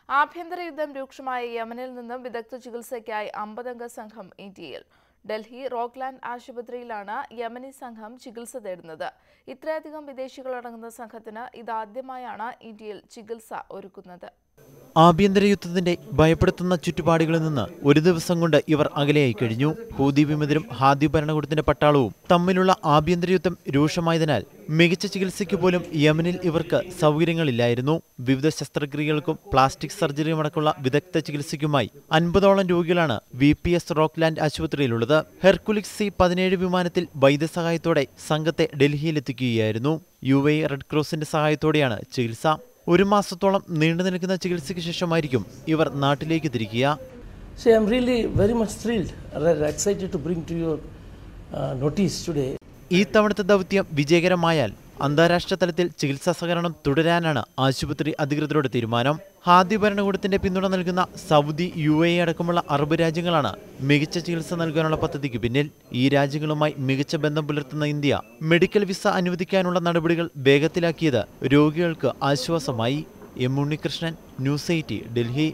ആഭ്യന്തര യുദ്ധം രൂക്ഷമായ യമനിൽ നിന്നും വിദഗ്ധ ചികിത്സയ്ക്കായി 50-അംഗ സംഘം ഇന്ത്യയിൽ. ഡൽഹി റോക്ക്ലാൻഡ് ആശുപത്രിയിലാണ് യമനി സംഘം ചികിത്സ തേടുന്നത്. ഇത്രയധികം വിദേശികളടങ്ങുന്ന സംഘത്തിന് ഇതാദ്യമായാണ് ഇന്ത്യയിൽ ചികിത്സ ഒരുക്കുന്നത്. ആഭ്യന്തര യുദ്ധത്തിന്റെ ഭയപ്പെടുത്തുന്ന ചുറ്റുപാടുകളിൽ നിന്ന് ഒരു ദിവസം കൊണ്ട് ഇവർ അകലെയായി കഴിഞ്ഞു. ഹൂതി വിമതരും ഹാദി ഭരണകൂടത്തിന്റെ പട്ടാളവും തമ്മിലുള്ള ആഭ്യന്തര യുദ്ധം രൂക്ഷമായതിനാൽ മികച്ച ചികിത്സയ്ക്ക് പോലും യമനിൽ ഇവർക്ക് സൗകര്യങ്ങളില്ലായിരുന്നു. വിവിധ ശസ്ത്രക്രിയകൾക്കും പ്ലാസ്റ്റിക് സർജറിയും അടക്കമുള്ള വിദഗ്ധ ചികിത്സയ്ക്കുമായി 50ഓളം രോഗികളാണ് VPS റോക്ക്ലാൻഡ് ആശുപത്രിയിലുള്ളത്. ഹെർക്കുലിസ് C-17 വിമാനത്തിൽ വൈദ്യസഹായത്തോടെ സംഘത്തെ ഡൽഹിയിലെത്തിക്കുകയായിരുന്നു. UAE റെഡ് ക്രോസിന്റെ സഹായത്തോടെയാണ് ചികിത്സ. ഒരു മാസത്തോളം നീണ്ടു നിൽക്കുന്ന ചികിത്സയ്ക്ക് ശേഷമായിരിക്കും ഇവർ നാട്ടിലേക്ക് തിരിക്കുക. So I am really very much thrilled and excited to bring to your notice today. ഈ തവണത്തെ ദൗത്യം വിജയകരമായാൽ അന്താരാഷ്ട്ര തലത്തിൽ ചികിത്സാ സഹകരണം തുടരാനാണ് ആശുപത്രി അധികൃതരുടെ തീരുമാനം. ഹാദി ഭരണകൂടത്തിന്റെ പിന്തുണ നൽകുന്ന സൗദി, UAE അടക്കമുള്ള അറബ് രാജ്യങ്ങളാണ് മികച്ച ചികിത്സ നൽകാനുള്ള പദ്ധതിക്ക് പിന്നിൽ. ഈ രാജ്യങ്ങളുമായി മികച്ച ബന്ധം പുലർത്തുന്ന ഇന്ത്യ മെഡിക്കൽ വിസ അനുവദിക്കാനുള്ള നടപടികൾ വേഗത്തിലാക്കിയത് രോഗികൾക്ക് ആശ്വാസമായി. എം. ഉണ്ണികൃഷ്ണൻ, News 18, ഡൽഹി.